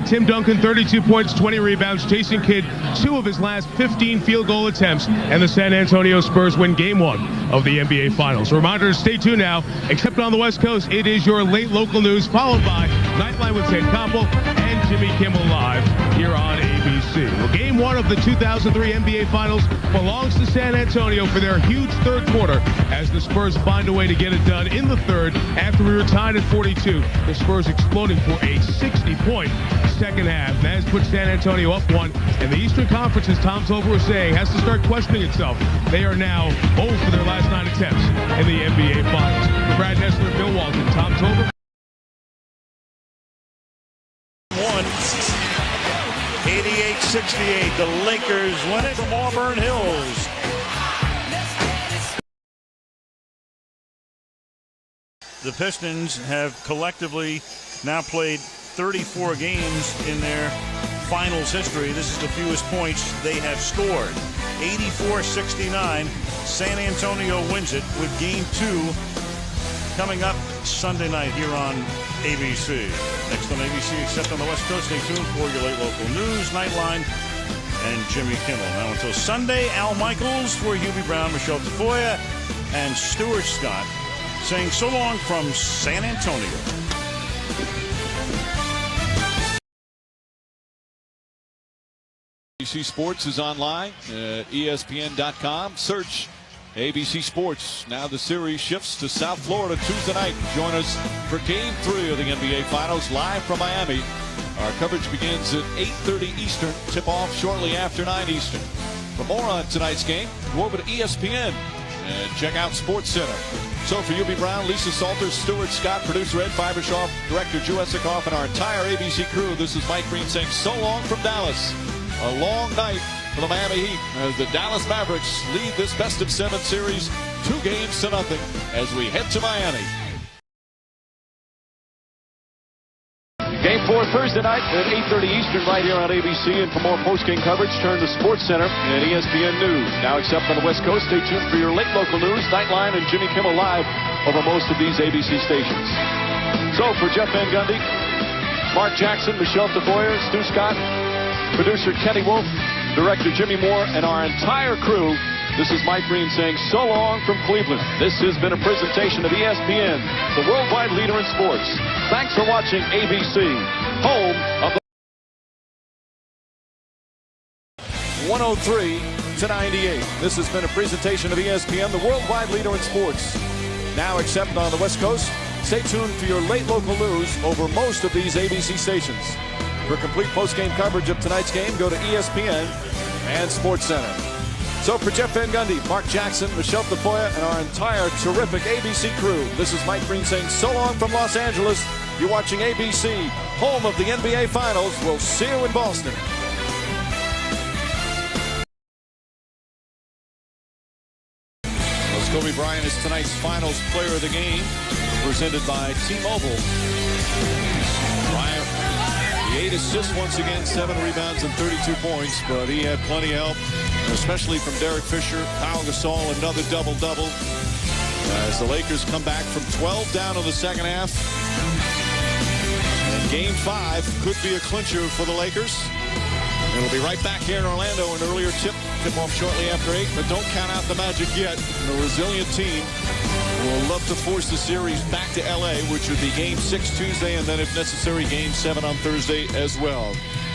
Tim Duncan, 32 points, 20 rebounds. Jason Kidd, 2 of his last 15 field goal attempts. And the San Antonio Spurs win Game 1 of the NBA Finals. Reminder to stay tuned now. Except on the West Coast, it is your late local news, followed by Nightline with Ted Koppel and Jimmy Kimmel Live here on ABC. Well, Game 1 of the 2003 NBA Finals belongs to San Antonio for their huge third quarter as the Spurs find a way to get it done in the third after we were tied at 42. The Spurs exploding for a 60-point second half. That has put San Antonio up 1. And the Eastern Conference, as Tom Tolver was saying, has to start questioning itself. They are now 0 for their last 9 attempts in the NBA Finals. For Brad Nessler, Bill Walton, Tom Tolver. 88-68. The Lakers win it from Auburn Hills. The Pistons have collectively now played 34 games in their finals history. This is the fewest points they have scored. 84-69. San Antonio wins it with Game 2 coming up Sunday night here on ABC. Next on ABC, except on the West Coast, stay tuned for your late local news, Nightline, and Jimmy Kimmel. Now until Sunday, Al Michaels for Hubie Brown, Michelle Tafoya, and Stuart Scott saying so long from San Antonio. ABC Sports is online at ESPN.com. Search ABC Sports. Now the series shifts to South Florida Tuesday night. Join us for Game 3 of the NBA Finals live from Miami. Our coverage begins at 8:30 Eastern. Tip-off shortly after 9 Eastern. For more on tonight's game, go over to ESPN and check out Sports Center. So for Hubie Brown, Lisa Salters, Stuart Scott, producer Ed Fibershoff, director Joe Esikoff, and our entire ABC crew, this is Mike Green saying so long from Dallas. A long night for the Miami Heat as the Dallas Mavericks lead this best-of-7 series 2-0 as we head to Miami. Game 4 Thursday night at 8:30 Eastern right here on ABC. And for more post-game coverage, turn to Sports Center and ESPN News. Now, except on the West Coast, stay tuned for your late local news, Nightline, and Jimmy Kimmel Live over most of these ABC stations. So for Jeff Van Gundy, Mark Jackson, Michelle Tafoya, Stu Scott, producer Kenny Wolf, director Jimmy Moore, and our entire crew, this is Mike Green saying so long from Cleveland. This has been a presentation of ESPN, the worldwide leader in sports. Thanks for watching ABC, home of the 103-98. This has been a presentation of ESPN, the worldwide leader in sports. Now, except on the West Coast, stay tuned for your late local news over most of these ABC stations. For complete post-game coverage of tonight's game, go to ESPN and Sports Center. So for Jeff Van Gundy, Mark Jackson, Michelle Tafoya, and our entire terrific ABC crew, this is Mike Green saying so long from Los Angeles. You're watching ABC, home of the NBA Finals. We'll see you in Boston. Kobe Bryant is tonight's Finals Player of the Game, presented by T-Mobile. Bryant, the 8 assists once again, 7 rebounds and 32 points, but he had plenty of help, especially from Derek Fisher, Pau Gasol, another double-double. As the Lakers come back from 12 down in the second half. And Game 5 could be a clincher for the Lakers. And we'll be right back here in Orlando. An earlier tip-off shortly after 8, but don't count out the Magic yet. The resilient team will love to force the series back to LA, which would be Game 6 Tuesday, and then if necessary, Game 7 on Thursday as well.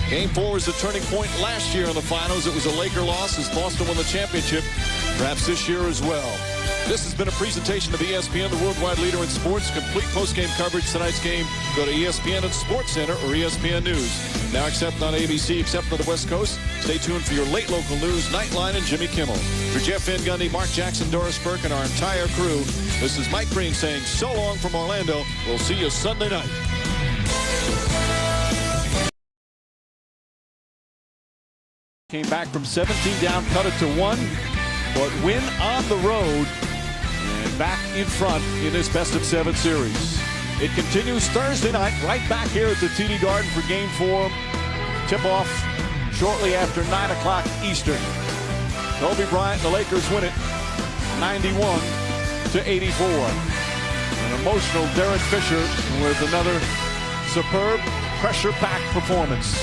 Game 4 was the turning point last year in the finals. It was a Laker loss as Boston won the championship, perhaps this year as well. This has been a presentation of ESPN, the worldwide leader in sports. Complete post-game coverage tonight's game. Go to ESPN and Sports Center or ESPN News. Now except on ABC, except on the West Coast. Stay tuned for your late local news, Nightline, and Jimmy Kimmel. For Jeff Van Gundy, Mark Jackson, Doris Burke, and our entire crew, this is Mike Green saying so long from Orlando. We'll see you Sunday night. came back from 17 down, cut it to 1, but win on the road and back in front in this best-of-7 series. It continues Thursday night, right back here at the TD Garden for Game 4. Tip-off shortly after 9 o'clock Eastern. Kobe Bryant and the Lakers win it 91-84. An emotional Derek Fisher with another superb pressure-packed performance.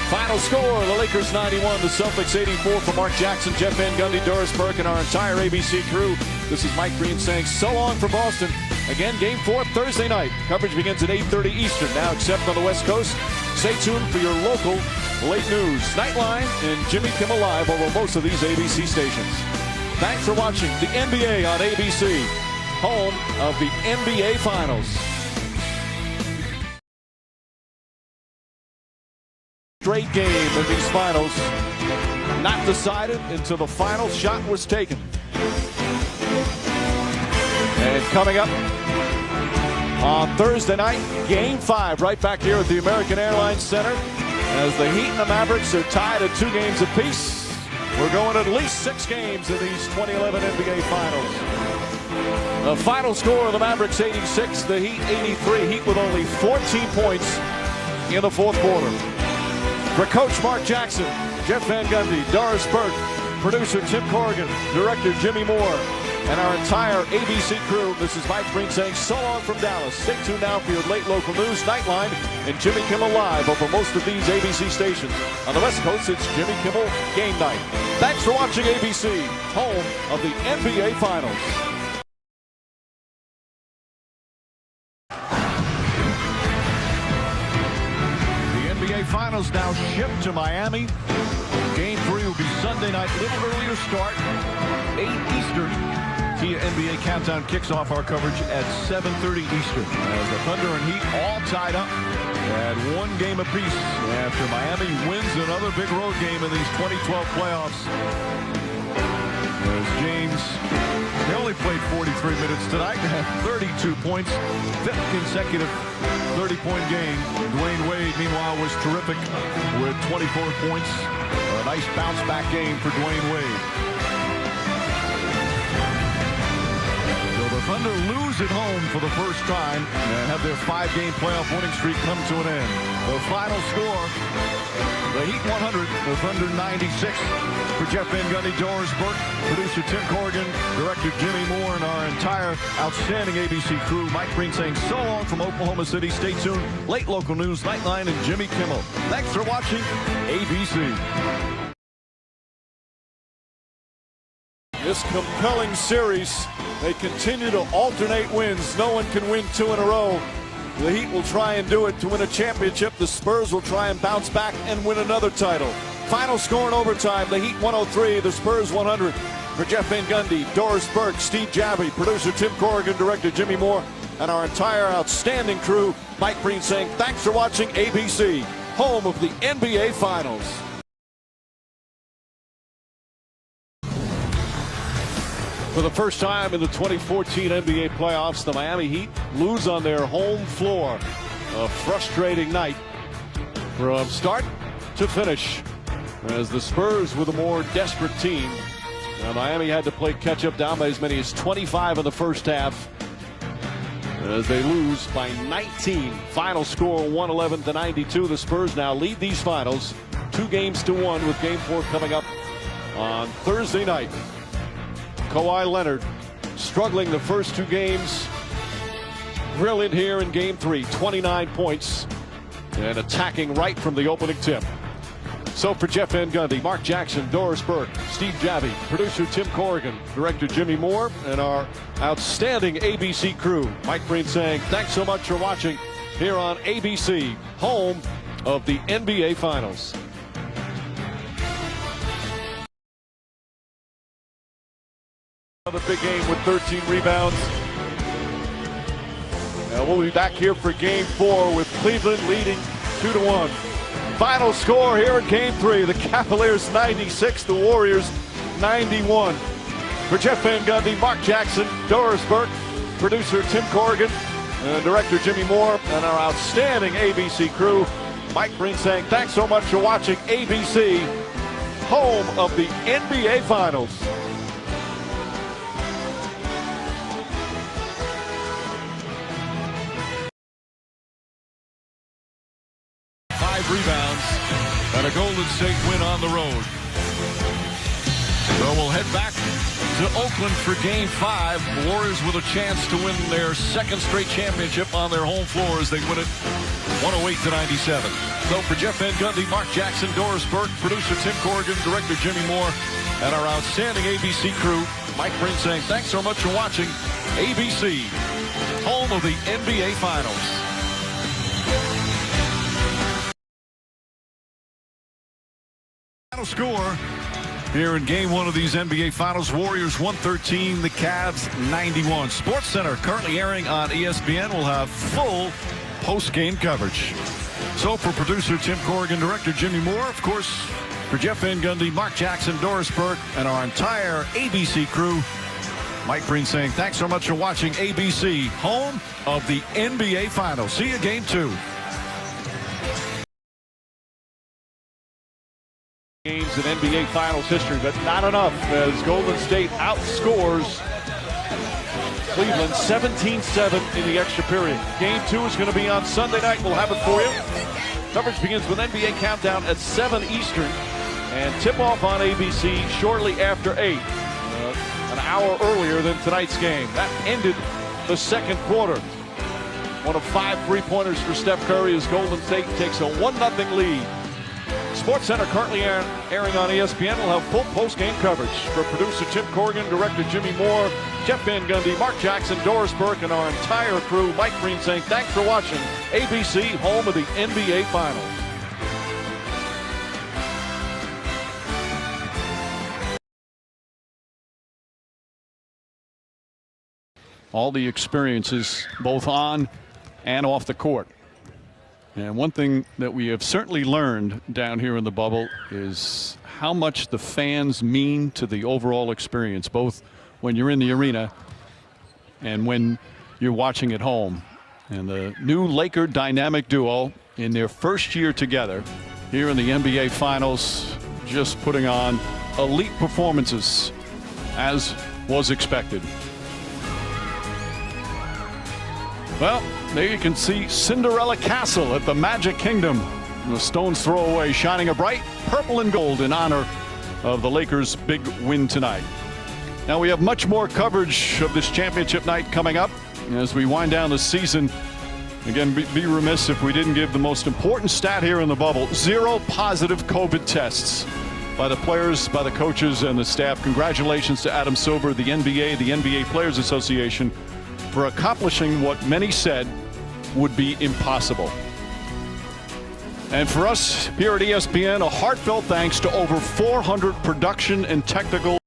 Final score, the Lakers 91, the Celtics 84. For Mark Jackson, Jeff Van Gundy, Doris Burke, and our entire ABC crew, this is Mike Green saying so long from Boston. Again, Game 4 Thursday night. Coverage begins at 8:30 Eastern. Now, except on the West Coast, stay tuned for your local late news. Nightline and Jimmy Kimmel Live over most of these ABC stations. Thanks for watching the NBA on ABC, home of the NBA Finals. Straight game in these finals, not decided until the final shot was taken. And coming up on Thursday night, Game 5, right back here at the American Airlines Center, as the Heat and the Mavericks are tied at 2 games apiece. We're going at least 6 games in these 2011 NBA Finals. The final score of the Mavericks 86, the Heat 83. Heat with only 14 points in the fourth quarter. For Coach Mark Jackson, Jeff Van Gundy, Doris Burke, producer Tim Corrigan, director Jimmy Moore, and our entire ABC crew, this is Mike Green saying so long from Dallas. Stay tuned now for your late local news, Nightline, and Jimmy Kimmel Live over most of these ABC stations. On the West Coast, it's Jimmy Kimmel Game Night. Thanks for watching ABC, home of the NBA Finals. Finals now shipped to Miami. Game 3 will be Sunday night, a little earlier start, 8 Eastern. Kia NBA Countdown kicks off our coverage at 7:30 Eastern. As the Thunder and Heat all tied up at 1 game apiece after Miami wins another big road game in these 2012 playoffs. As James, they only played 43 minutes tonight and had 32 points, 5th consecutive 30-point game. Dwayne Wade, meanwhile, was terrific with 24 points. A nice bounce-back game for Dwayne Wade. So the Thunder lose at home for the first time and have their 5-game playoff winning streak come to an end. The final score, the Heat 100, the Thunder 96. For Jeff Van Gundy, Doris Burke, producer Tim Corrigan, director Jimmy Moore, and our entire outstanding ABC crew, Mike Green saying so long from Oklahoma City. Stay tuned. Late local news, Nightline, and Jimmy Kimmel. Thanks for watching ABC. This compelling series, they continue to alternate wins. No one can win 2 in a row. The Heat will try and do it to win a championship. The Spurs will try and bounce back and win another title. Final score in overtime, the Heat 103, the Spurs 100. For Jeff Van Gundy, Doris Burke, Steve Javie, producer Tim Corrigan, director Jimmy Moore, and our entire outstanding crew, Mike Green saying thanks for watching ABC, home of the NBA Finals. For the first time in the 2014 NBA playoffs, the Miami Heat lose on their home floor. A frustrating night from start to finish, as the Spurs were the more desperate team. Now, Miami had to play catch-up, down by as many as 25 in the first half, as they lose by 19. Final score 111-92. The Spurs now lead these finals 2 games to 1, with Game 4 coming up on Thursday night. Kawhi Leonard struggling the first 2 games. Brilliant here in Game 3, 29 points, and attacking right from the opening tip. So for Jeff Van Gundy, Mark Jackson, Doris Burke, Steve Javie, producer Tim Corrigan, director Jimmy Moore, and our outstanding ABC crew, Mike Green saying thanks so much for watching here on ABC, home of the NBA Finals. Another big game with 13 rebounds. And we'll be back here for Game 4 with Cleveland leading 2-1. Final score here in Game 3, the Cavaliers 96, the Warriors 91. For Jeff Van Gundy, Mark Jackson, Doris Burke, producer Tim Corrigan, and director Jimmy Moore, and our outstanding ABC crew, Mike Green saying thanks so much for watching ABC, home of the NBA Finals. Rebounds and a Golden State win on the road. So we'll head back to to Oakland for Game 5. The Warriors with a chance to win their second straight championship on their home floor as they win it 108-97. So for Jeff Van Gundy, Mark Jackson, Doris Burke, producer Tim Corrigan, director Jimmy Moore, and our outstanding ABC crew, Mike Breen saying thanks so much for watching ABC, home of the NBA Finals. Final score here in Game 1 of these NBA Finals. Warriors 113, the Cavs 91. SportsCenter currently airing on ESPN will have full post-game coverage. So for producer Tim Corrigan, director Jimmy Moore, of course, for Jeff Van Gundy, Mark Jackson, Doris Burke, and our entire ABC crew, Mike Breen saying thanks so much for watching ABC, home of the NBA Finals. See you Game 2. Games in NBA Finals history, but not enough as Golden State outscores Cleveland 17-7 in the extra period. Game 2 is going to be on Sunday night. We'll have it for you. Coverage begins with NBA Countdown at 7 Eastern and tip-off on ABC shortly after 8. An hour earlier than tonight's game. That ended the second quarter. One of 5 three-pointers for Steph Curry as Golden State takes a 1-0 lead. SportsCenter currently airing on ESPN will have full post-game coverage. For producer Tim Corrigan, director Jimmy Moore, Jeff Van Gundy, Mark Jackson, Doris Burke, and our entire crew, Mike Breen saying thanks for watching ABC, home of the NBA Finals. All the experiences both on and off the court. And one thing that we have certainly learned down here in the bubble is how much the fans mean to the overall experience, both when you're in the arena and when you're watching at home. And the new Laker dynamic duo in their first year together here in the NBA Finals, just putting on elite performances as was expected. Well, there you can see Cinderella Castle at the Magic Kingdom. The stone's throw away, shining a bright purple and gold in honor of the Lakers' big win tonight. Now we have much more coverage of this championship night coming up as we wind down the season. Again, be remiss if we didn't give the most important stat here in the bubble: 0 positive COVID tests by the players, by the coaches, and the staff. Congratulations to Adam Silver, the NBA Players Association, for accomplishing what many said would be impossible. And for us here at ESPN, a heartfelt thanks to over 400 production and technical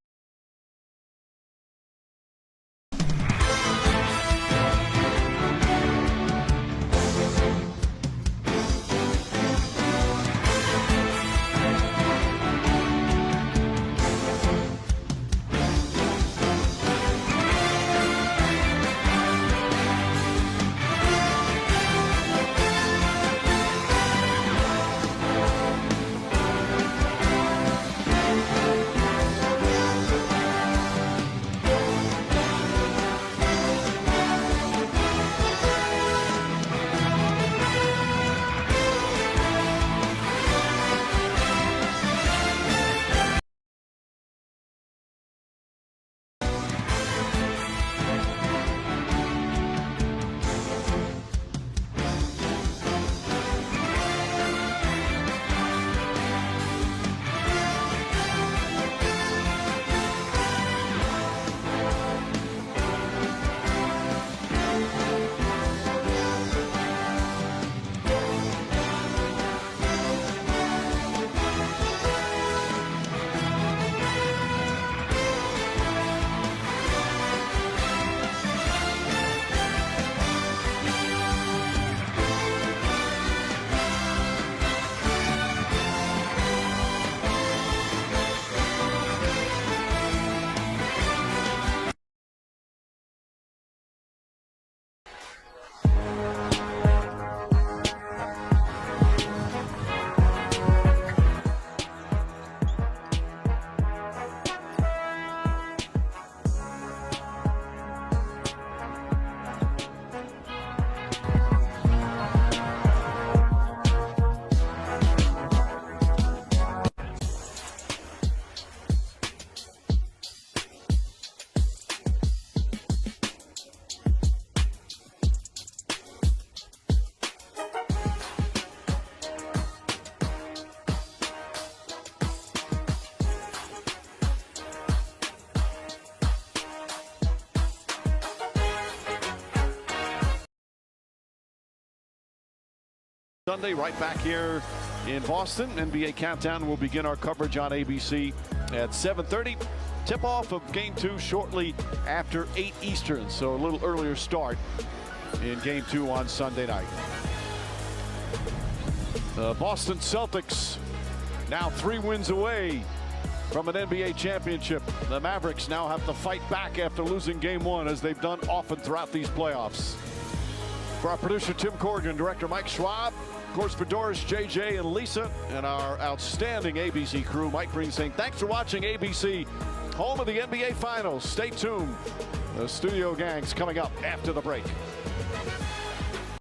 Sunday, right back here in Boston. NBA Countdown will begin our coverage on ABC at 7:30. Tip-off of Game 2 shortly after 8 Eastern, so a little earlier start in Game 2 on Sunday night. The Boston Celtics now 3 wins away from an NBA championship. The Mavericks now have to fight back after losing Game 1, as they've done often throughout these playoffs. For our producer Tim Corrigan, director Mike Schwab, of course for Doris, JJ, and Lisa, and our outstanding ABC crew, Mike Green saying thanks for watching ABC, home of the NBA Finals. Stay tuned. The studio gang's coming up after the break.